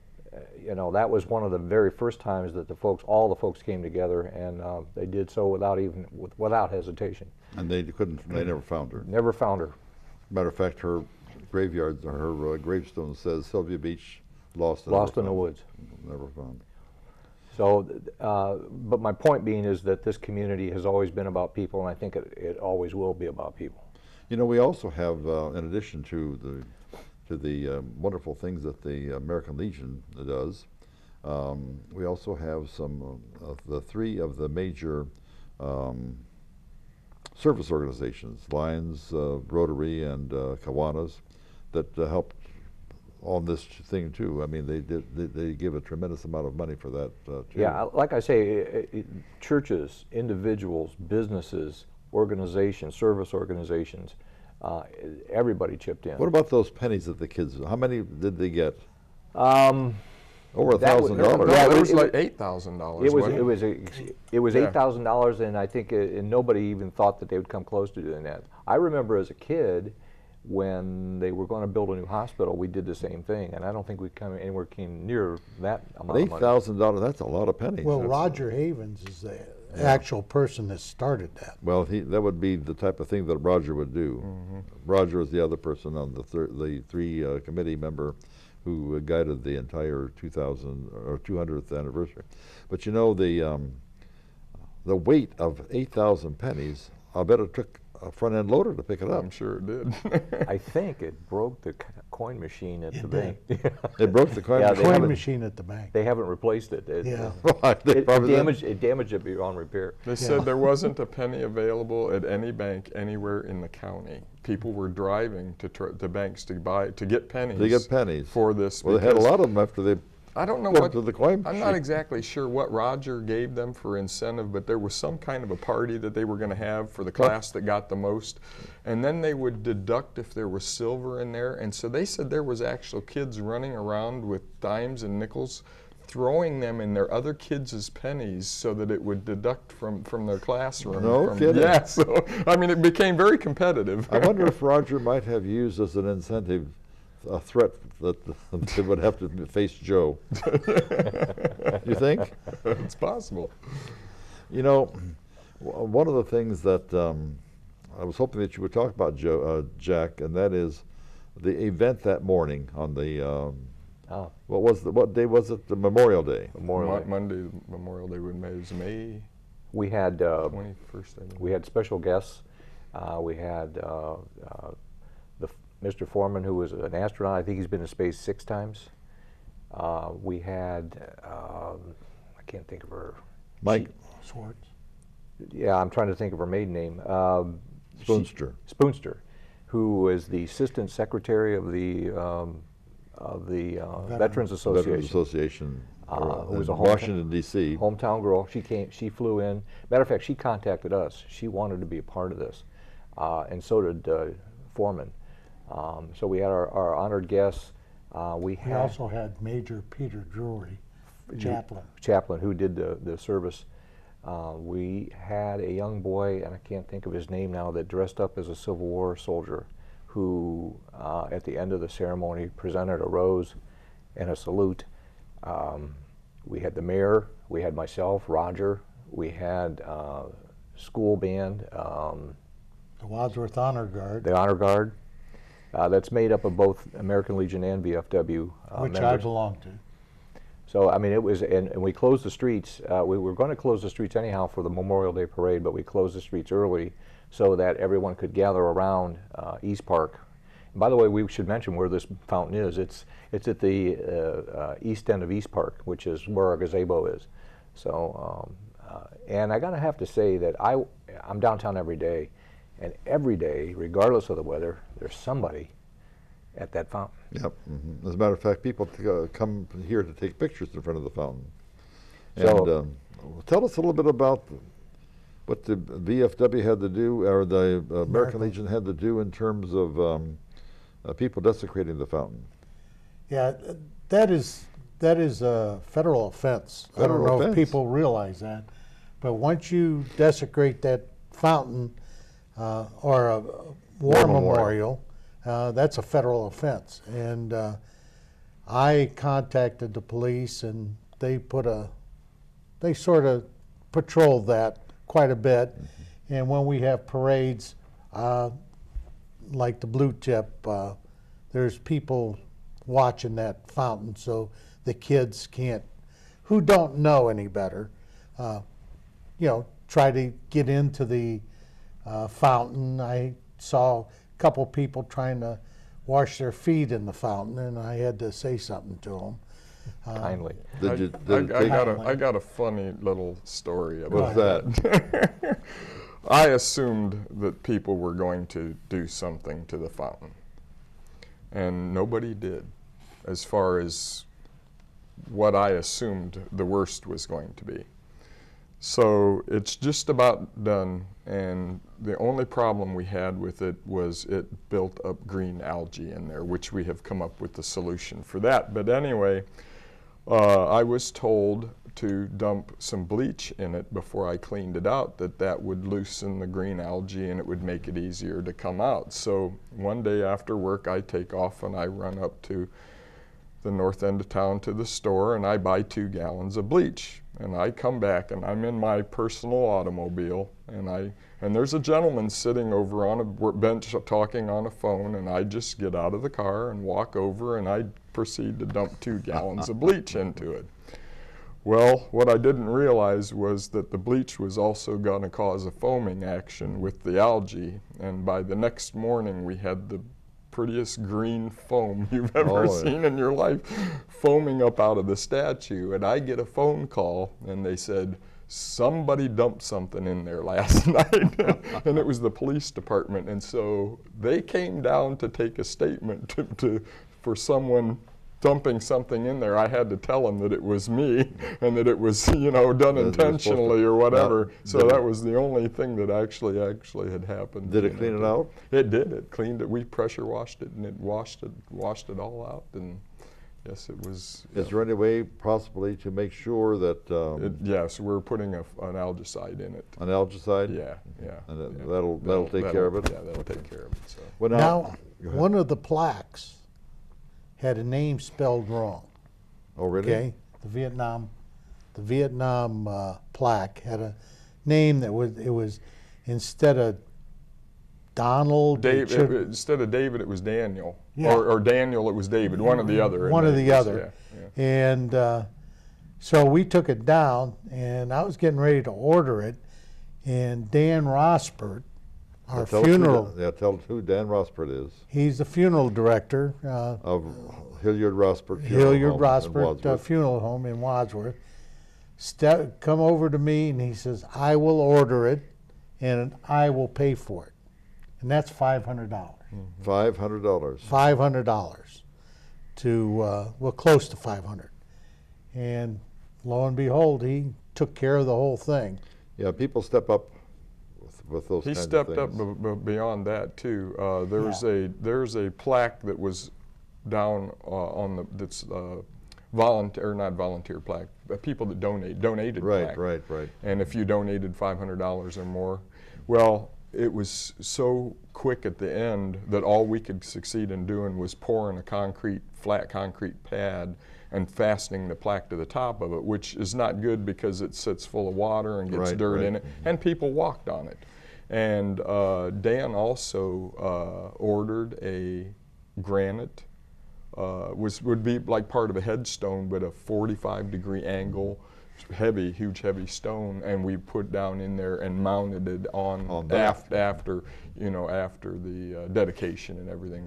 that was one of the very first times that all the folks came together, and they did so without hesitation. And they never found her. Never found her. Matter of fact, her graveyard, her gravestone says Sylvia Beach lost in the woods. Never found. So, but my point being is that this community has always been about people, and I think it always will be about people. You know, we also have, in addition to the wonderful things that the American Legion does, we also have some of the 3 of the major service organizations, Lions, Rotary, and Kiwanis, that helped on this thing too. I mean, they give a tremendous amount of money for that too. Yeah, like I say, churches, individuals, businesses, organizations, service organizations, everybody chipped in. What about those pennies that the kids? How many did they get? I Over That was- $1,000. No, Yeah, it was it like was- $8,000. It was wasn't it was Yeah. $8,000, and I think and nobody even thought that they would come close to doing that. I remember as a kid when they were going to build a new hospital, we did the same thing, and I don't think we come anywhere came near that amount of money. $8,000, that's a lot of pennies. Well, That's- Roger Havens is the actual person that started that. Well, that would be the type of thing that Roger would do. Roger is the other person on the three committee member who guided the entire 200th anniversary. But you know, the weight of 8,000 pennies, I bet it took a front-end loader to pick it up. I'm sure it did. I think it broke the coin machine at the It bank. It broke the coin Yeah, machine. they Coin haven't- machine at the bank. They haven't replaced it. Yeah. They probably did. It damaged it beyond repair. They said there wasn't a penny available at any bank anywhere in the county. People were driving to banks to get pennies. They get pennies. For this. Well, they had a because lot of them after they I don't know went what to the coin I'm machine. not exactly sure what Roger gave them for incentive, but there was some kind of a party that they were going to have for the class that got the most, and then they would deduct if there was silver in there. And so they said there was actual kids running around with dimes and nickels, throwing them in their other kids' pennies so that it would deduct from their classroom. No kidding. Yeah, so I mean it became very competitive. I wonder if Roger might have used as an incentive a threat that they would have to face Joe. You think? It's possible. You know, one of the things that I was hoping that you would talk about, Jack, and that is the event that morning on the what day was it? The Memorial Day. Memorial Day. Monday, Memorial Day was May We had 21st. I think. we had special guests. We had Mr. Foreman, who was an astronaut. I think he's been to space 6 times. We had I can't think of her. Mike Swartz. Yeah, I'm trying to think of her maiden name. Spoonster. Spoonster, who was the assistant secretary of the Veterans Association. Veterans Association. Who was in a Washington, D.C. Hometown girl. She flew in. Matter of fact, she contacted us. She wanted to be a part of this, and so did Foreman. So we had our honored guests. We also had Major Peter Drury, chaplain who did the service. We had a young boy, and I can't think of his name now, that dressed up as a Civil War soldier, who at the end of the ceremony presented a rose and a salute. We had the mayor, we had myself, Roger, we had school band, the Wadsworth Honor Guard, the Honor Guard. That's made up of both American Legion and VFW which members. I belong to. So, I mean, it was, and we closed the streets. We were going to close the streets anyhow for the Memorial Day parade, but we closed the streets early so that everyone could gather around East Park. And by the way, we should mention where this fountain is. It's at the east end of East Park, which is where our gazebo is. So, and I gotta have to say that I'm downtown every day, and every day, regardless of the weather, there's somebody at that fountain. Yep. As a matter of fact, people come here to take pictures in front of the fountain. So, And tell us a little bit about what the VFW had to do, or the American Legion had to do in terms of people desecrating the fountain. Yeah, that is a federal offense. I don't know if people realize that, but once you desecrate that fountain or a war memorial, that's a federal offense. And I contacted the police, and they sort of patrol that quite a bit. And when we have parades, like the Blue Tip, there's people watching that fountain, so the kids who don't know any better, try to get into the fountain. I saw a couple people trying to wash their feet in the fountain, and I had to say something to them. Kindly. I got a funny little story about that. I assumed that people were going to do something to the fountain, and nobody did, as far as what I assumed the worst was going to be. So it's just about done, and the only problem we had with it was it built up green algae in there, which we have come up with the solution for that. But anyway, I was told to dump some bleach in it before I cleaned it out, that would loosen the green algae and it would make it easier to come out. So one day after work, I take off and I run up to the north end of town to the store and I buy 2 gallons of bleach. And I come back and I'm in my personal automobile and there's a gentleman sitting over on a bench talking on a phone, and I just get out of the car and walk over and I proceed to dump 2 gallons of bleach into it. Well, what I didn't realize was that the bleach was also going to cause a foaming action with the algae, and by the next morning we had the prettiest green foam you've ever seen in your life foaming up out of the statue. And I get a phone call and they said, somebody dumped something in there last night. And it was the police department, and so they came down to take a statement for someone dumping something in there. I had to tell them that it was me and that it was, you know, done intentionally or whatever. So that was the only thing that actually had happened. Did it clean it out? It did. It cleaned it. We pressure washed it, and it washed it all out. And yes, it was. Is there any way possibly to make sure that? Yes, we're putting an algicide in it. An algicide? Yeah, yeah. And that'll take care of it? Yeah, that'll take care of it. So. Well, Now, one of the plaques had a name spelled wrong. Oh, really? Okay, the Vietnam plaque had a name that was instead of Donald. Instead of David, it was Daniel. Yeah. Or Daniel, it was David. One or the other. One or the other. Yeah. And so we took it down, and I was getting ready to order it, and Dan Rospert, our funeral. Tell who Dan Rospert is. He's the funeral director of Hilliard Rospert Funeral Home in Wadsworth. Come over to me and he says, I will order it and I will pay for it. And that's $500. $500. $500 to, well, close to 500. And lo and behold, he took care of the whole thing. Yeah, people step up with those kinds of things. He stepped up beyond that too. There's a plaque that was down that's not volunteer plaque, but people that donated plaque. Right. And if you donated $500 or more, well, it was so quick at the end that all we could succeed in doing was pouring a flat concrete pad and fastening the plaque to the top of it, which is not good because it sits full of water and gets dirt in it, and people walked on it. And Dan also ordered a granite, would be like part of a headstone, but a 45-degree angle, huge heavy stone, and we put down in there and mounted it on after the dedication and everything.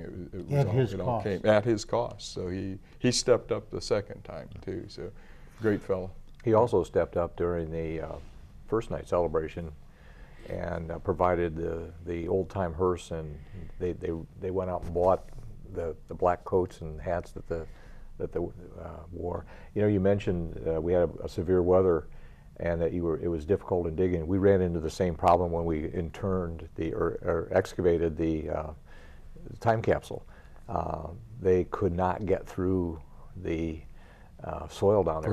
It all came at his cost. So he stepped up the second time too. So great fellow. He also stepped up during the first night celebration and provided the old time hearse, and they went out and bought the black coats and hats that they wore. You know, you mentioned we had a severe weather, and that it was difficult in digging. We ran into the same problem when we interned or excavated the time capsule. They could not get through the soil down there.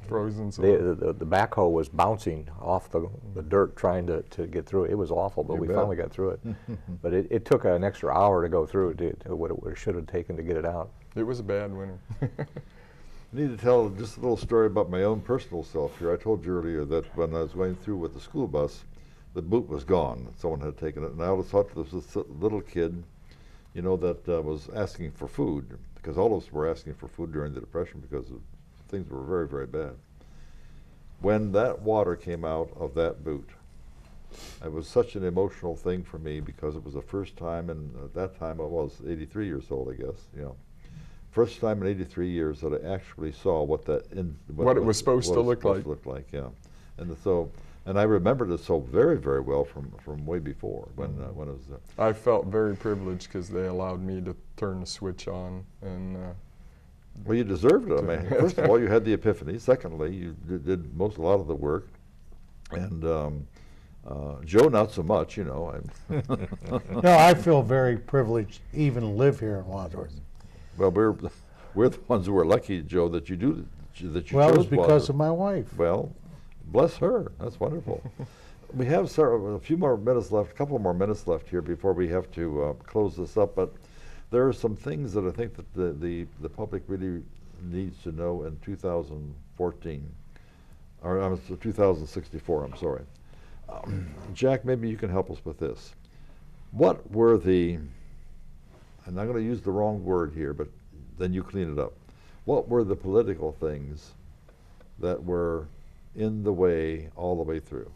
Frozen soil. The backhoe was bouncing off the dirt trying to get through it. It was awful, but we finally got through it. But it took an extra hour to go through it to what it should have taken to get it out. It was a bad winter. I need to tell just a little story about my own personal self here. I told you earlier that when I was going through with the school bus, the boot was gone. Someone had taken it, and I always thought there was this little kid, you know, that was asking for food, because all of us were asking for food during the Depression because things were very, very bad. When that water came out of that boot, it was such an emotional thing for me because it was the first time, and at that time I was 83 years old, I guess, you know. First time in 83 years that I actually saw what it was supposed to look like. Yeah, and I remembered it so very, very well from way before when it was. I felt very privileged because they allowed me to turn the switch on, and. Well, you deserved it. I mean, first of all, you had the epiphany. Secondly, you did a lot of the work, and Joe, not so much. You know. No, I feel very privileged to even live here in Wadsworth. Well, we're the ones who are lucky, Joe, that you do that you Well, it chose was because Wadsworth. of my wife. Well, bless her. That's wonderful. We have a few more minutes left, a couple more minutes left here before we have to close this up. But there are some things that I think that the public really needs to know in 2014, or 2064. I'm sorry. Jack, maybe you can help us with this. What were the, and I'm going to use the wrong word here, but then you clean it up. What were the political things that were in the way all the way through?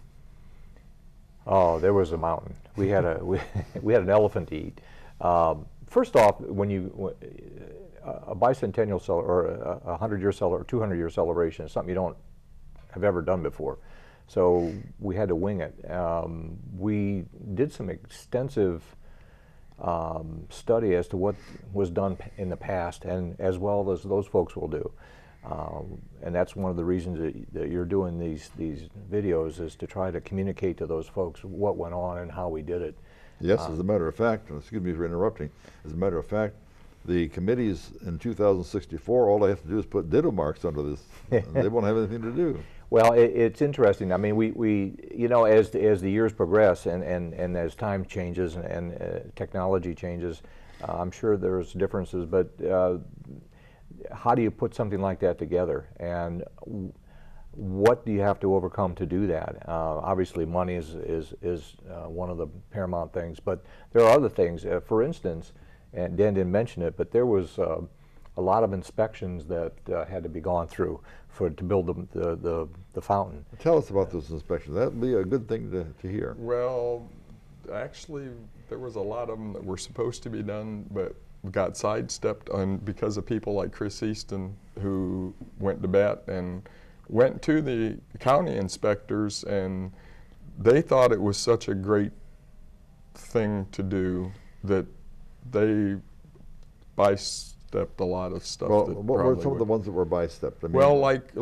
Oh, there was a mountain. We had we had an elephant to eat. First off, when a bicentennial or a 100-year or 200-year celebration is something you don't have ever done before, so we had to wing it. We did some extensive study as to what was done in the past, and as well as those folks will do. And that's one of the reasons that you're doing these videos, is to try to communicate to those folks what went on and how we did it. Yes, as a matter of fact, and excuse me for interrupting, as a matter of fact, the committees in 2064, all they have to do is put ditto marks under this, and they won't have anything to do. Well, it's interesting. I mean, we you know, as the years progress and as time changes and technology changes, I'm sure there's differences, but how do you put something like that together, and what do you have to overcome to do that? Obviously, money is one of the paramount things, but there are other things. For instance, and Dan didn't mention it, but there was a lot of inspections that had to be gone through to build the fountain. Tell us about those inspections. That would be a good thing to hear. Well, actually, there was a lot of them that were supposed to be done, but got sidestepped because of people like Chris Easton, who went to bat and went to the county inspectors, and they thought it was such a great thing to do that they bystepped a lot of stuff. Well, that what were some of the ones that were bystepped? I mean, well, like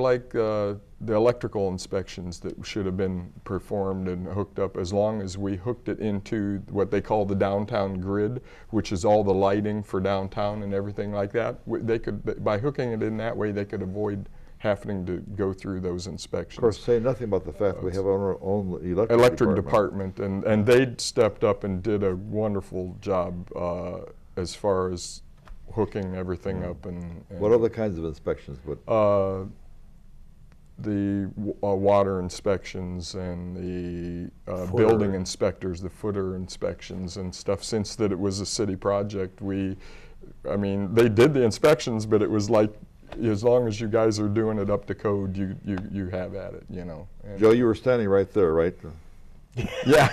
the electrical inspections that should have been performed and hooked up, as long as we hooked it into what they call the downtown grid, which is all the lighting for downtown and everything like that. They could, by hooking it in that way, they could avoid having to go through those inspections. of course, say nothing about the fact we have our own electric department, and they stepped up and did a wonderful job as far as hooking everything up. And what other kinds of inspections? The water inspections and the building inspectors, the footer inspections and stuff. Since that it was a city project, I mean, they did the inspections, but it was like, as long as you guys are doing it up to code, you have at it, you know. And Joe, you were standing right there, right? yeah.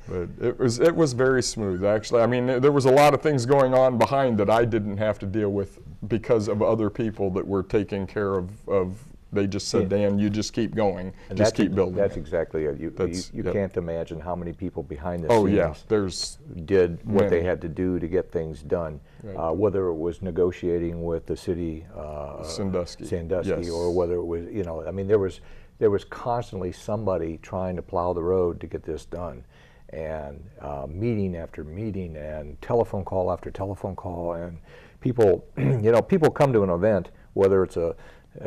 But it was very smooth, actually. I mean, there was a lot of things going on behind that I didn't have to deal with because of other people that were taking care of they just said, Dan, you just keep going, And just keep building. That's exactly it. You Yep. can't imagine how many people behind the Oh scenes yeah, there's did what they many. had to do to get things done, Right. whether it was negotiating with the city, Sandusky. Sandusky, Yes. or whether it was, you know, I mean, there was constantly somebody trying to plow the road to get this done, and meeting after meeting and telephone call after telephone call, and people, you know, people come to an event, whether it's a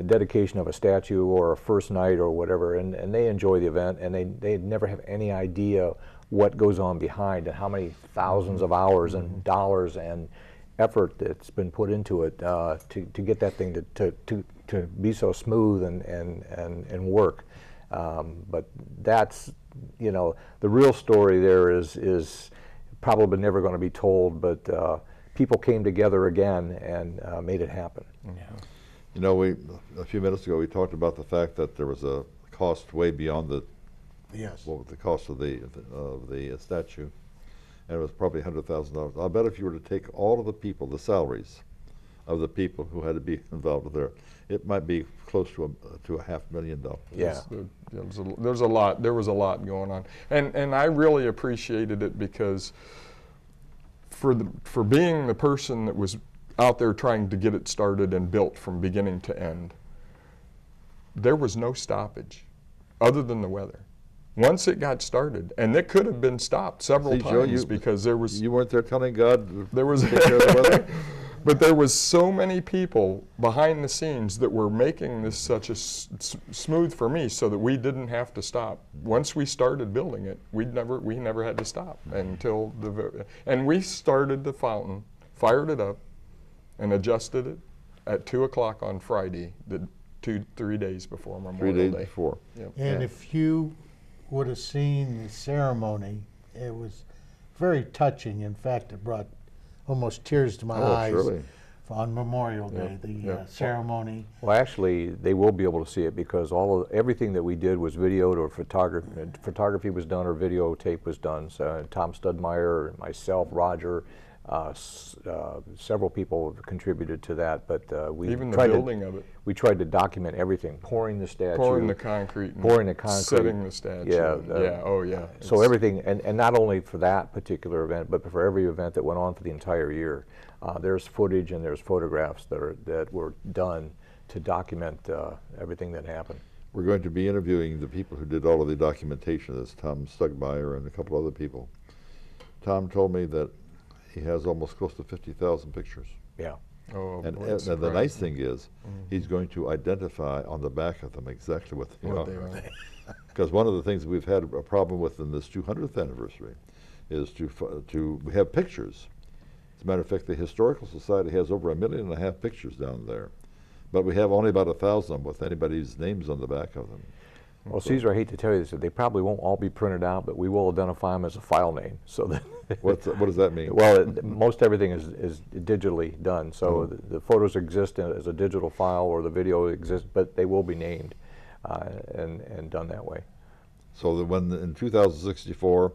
dedication of a statue or a first night or whatever, and they enjoy the event, and they never have any idea what goes on behind and how many thousands of hours and dollars and effort that's been put into it to get that thing to be so smooth and work. But that's, you know, the real story there is probably never going to be told, but people came together again and made it happen. Yeah. You know, a few minutes ago we talked about the fact that there was a cost way beyond the what was the cost of the statue, and it was probably $100,000. I'll bet if you were to take all of the people, the salaries of the people who had to be involved there, it might be close to $500,000. Yeah. There was a lot going on, and I really appreciated it because for being the person that was out there trying to get it started and built from beginning to end, there was no stoppage other than the weather. Once it got started, and it could have been stopped several times, Joe, because there was... You weren't there telling God there was to take care of the weather? But there was so many people behind the scenes that were making this such a smooth for me, so that we didn't have to stop. Once we started building it, we never had to stop until and we started the fountain, fired it up, and adjusted it at 2 o'clock on Friday, 3 days before Memorial Day. 3 days before. Yep. And if you would have seen the ceremony, it was very touching. In fact, it brought almost tears to my eyes surely. on Memorial Day, the ceremony. Well, actually, they will be able to see it because everything that we did was videoed, or photography was done, or videotape was done. So Tom Studmeyer, myself, Roger, several people contributed to that. But we Even the tried building of it. We tried to document everything, pouring the statue, Pouring the concrete, and pouring the concrete, setting the statue. Yeah, oh yeah. So everything, and not only for that particular event, but for every event that went on for the entire year. There's footage and there's photographs that were done to document everything that happened. We're going to be interviewing the people who did all of the documentation of this, Tom Stugmeyer and a couple other people. Tom told me that he has almost close to 50,000 pictures. Yeah. Oh, And, boy, and it's the nice surprising. thing is, he's going to identify on the back of them exactly what they What they are. are. Because one of the things we've had a problem with in this 200th anniversary is to have pictures. As a matter of fact, the Historical Society has over 1.5 million pictures down there, but we have only about 1,000 with anybody's names on the back of them. Well, Caesar, I hate to tell you this, they probably won't all be printed out, but we will identify them as a file name. So that What does that mean? Well, most everything is digitally done. So the photos exist as a digital file, or the video exists, but they will be named and done that way. So that when in 2064,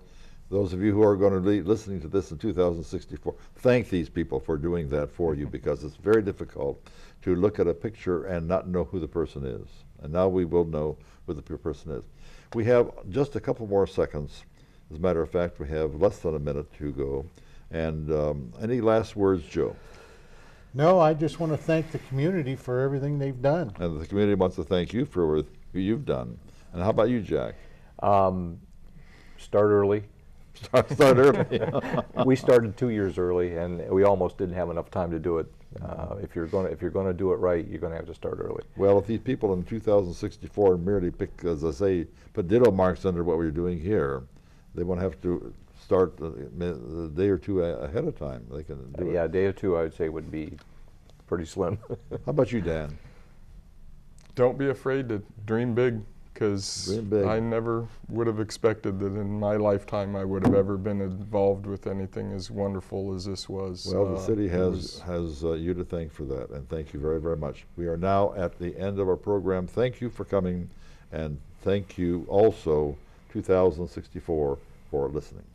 those of you who are going to be listening to this in 2064, thank these people for doing that for you, because it's very difficult to look at a picture and not know who the person is. And now we will know who the person is. We have just a couple more seconds. As a matter of fact, we have less than a minute to go. And any last words, Joe? No, I just want to thank the community for everything they've done. And the community wants to thank you for what you've done. And how about you, Jack? Start early. Start early. We started 2 years early, and we almost didn't have enough time to do it. If you're going to do it right, you're going to have to start early. Well, if these people in 2064 merely pick, as I say, put ditto marks under what we're doing here, they won't have to start a day or two ahead of time. They can do Yeah, it. a day or two, I would say, would be pretty slim. How about you, Dan? Don't be afraid to dream big, because Dream big. I never would have expected that in my lifetime I would have ever been involved with anything as wonderful as this was. Well, the city it has was- you to thank for that, and thank you very, very much. We are now at the end of our program. Thank you for coming, and thank you also, 2064, for listening.